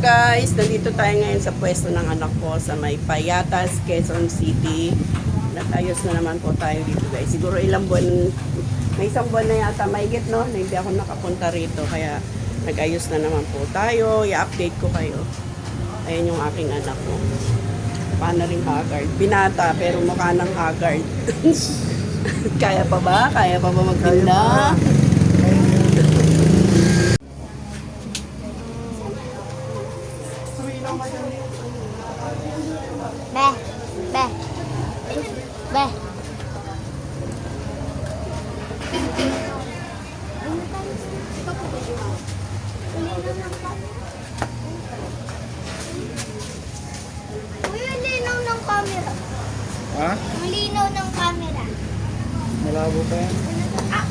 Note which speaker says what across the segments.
Speaker 1: guys, nandito tayo ngayon sa pwesto ng anak ko sa may Payatas, Quezon City. Nag-ayos na naman po tayo dito guys. Siguro ilang buwan, may isang buwan na yata mahigit no, na hindi ako nakapunta rito. Kaya nag-ayos na naman po tayo. I-update ko kayo. Ayan yung aking anak ko. Paano rin haggard. Binata pero mukha ng haggard. Kaya pa ba? Kaya pa ba magtinda?
Speaker 2: Be, be, be. Uy, ang linaw ng camera.
Speaker 3: Ha?
Speaker 2: Ang linaw ng camera.
Speaker 3: Malabo pa yan?
Speaker 2: Ah!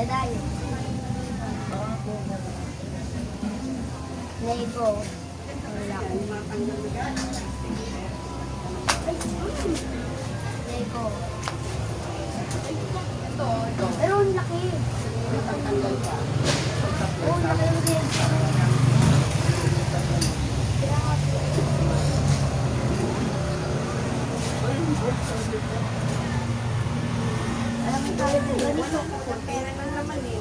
Speaker 2: Dahil. Lego. Lego. Pero ang laki. Oo, laki din. Alam mo tayo po ganito.
Speaker 1: Pera lang naman eh.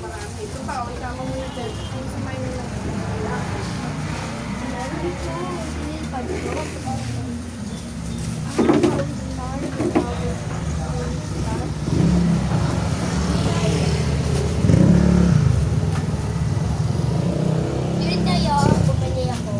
Speaker 1: Marami. Ito pa, o isama mo na dyan. Yung sa may nila.
Speaker 2: Yun tayo, bumili ako.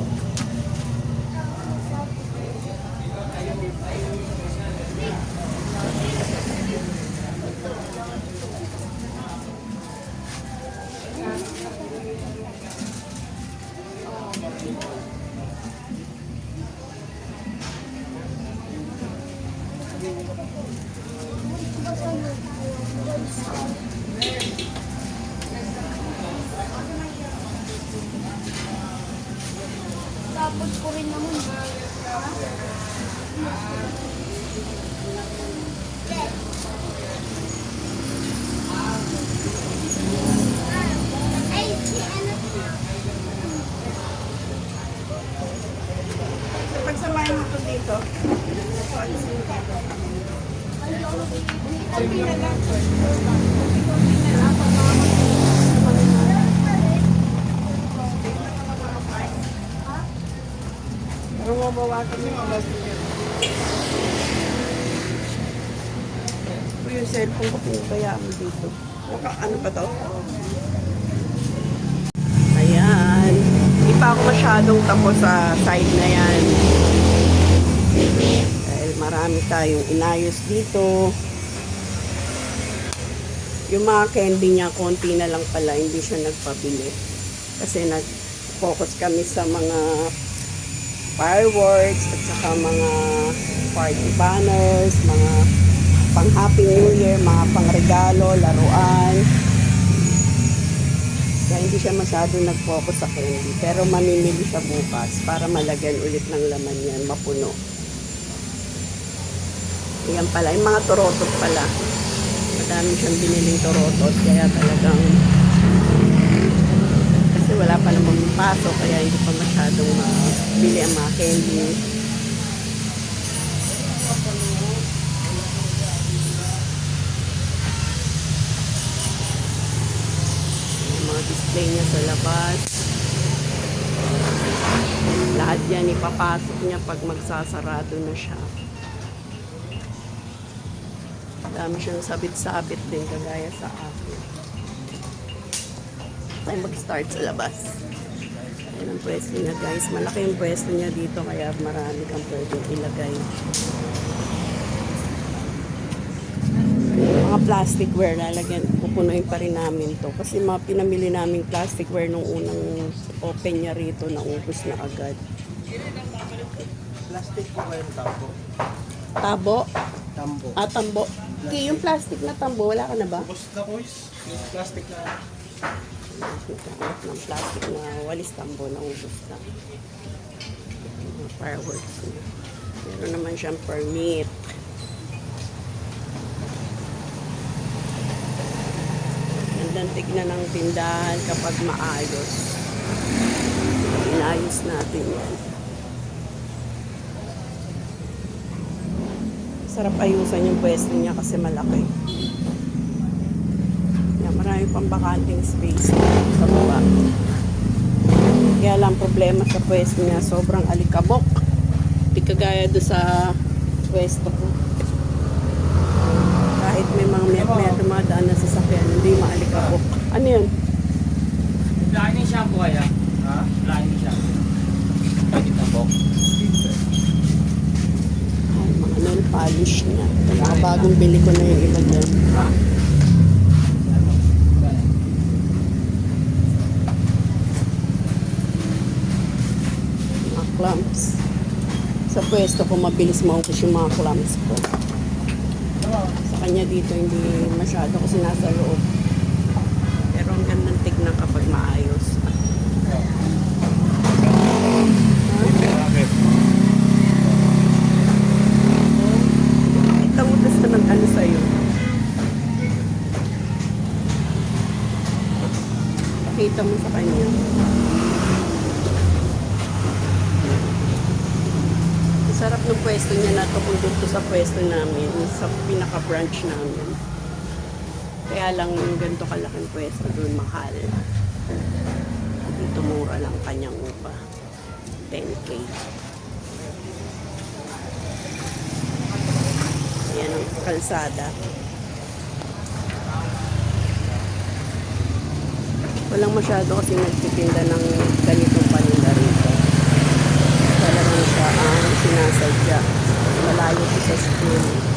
Speaker 2: Tapos ko rin naman. Ay, si ano?
Speaker 1: Pagsamahin mo ito dito. Kunti na lang. Pero mabawasan mo yung basket. Ito yung cellphone ko, pinagbayaan mo dito. Ano pa to? Ayan. Hindi pa ako masyadong tapos sa side na yan. Dahil marami tayong inayos dito. Yung mga candy niya, konti na lang pala, hindi siya nagpabili. Kasi nag-focus kami sa mga fireworks at saka mga party banners, mga pang Happy New Year, mga pangregalo, laruan. Kaya hindi siya masyado nag-focus sa candy. Pero mamimili siya bukas para malagyan ulit ng laman yan, mapuno. Ayan pala, yung mga torotot pala. Madami siyang biniling torotot, kaya talagang kasi wala pa namang pasok, kaya hindi pa masyadong mabili ang mga candy. Yung mga display niya sa labas. Lahat yan ipapasok niya pag magsasarado na siya. Dami siyang sabit-sabit din, kagaya sa akin. Tayo mag-start sa labas. Ayan ang pwesto niya, guys. Malaki yung pwesto niya dito, kaya marami kang pwedeng ilagay. Mga plasticware, lalagyan, pupunuin pa rin namin to. Kasi mga pinamili namin plasticware nung unang open niya rito, naubos na agad.
Speaker 3: Plastic po kayo ng tambo.
Speaker 1: Tabo?
Speaker 3: Tambo.
Speaker 1: Ah, tambo. Okay, yung plastic na tambo, wala ka na ba?
Speaker 3: Ubus na po yung plastic na.
Speaker 1: Nagkakalap ng plastic na walis tambo na ubos na. Mga fireworks na. Meron naman siyang permit. Gandang tignan ng tindahan kapag maayos. Inayos natin yan. Sarap ayusan yung pwesto niya kasi malaki. Yan, marami pang bakanting space sa baba. Kaya lang problema sa pwesto niya, sobrang alikabok. Di kagaya doon sa pwesto ko. Kahit may mga miyat-miyat dumadaan na sasakyan, hindi maalikabok. Ano yun?
Speaker 4: Lain yung shampoo kaya?
Speaker 3: Ha?
Speaker 4: Lain yung shampoo. Bakit na po?
Speaker 1: Ay, mga nail polish niya. Mga bagong bili ko na yung iba dyan. Mga clamps. Sa pwesto ko, mabilis maubos yung mga clamps ko. Sa kanya dito, hindi masyado kasi nasa loob. Pero ang gandang tignan kapag maayos.
Speaker 3: Bakit?
Speaker 1: Itang utas na ng ano sa'yo. Pakita mo sa kanya. Sarap ng pwesto niya na ito kung dito sa pwesto namin, sa pinaka-branch namin. Kaya lang yung ganito kalaking pwesto doon mahal. Dito mura lang kanyang upa. 10K. Ayan ang kalsada. Walang masyado kasi nagtitinda ng ganitong paninda rito. Talagang siya ang sinasadya. Malayo ko sa school.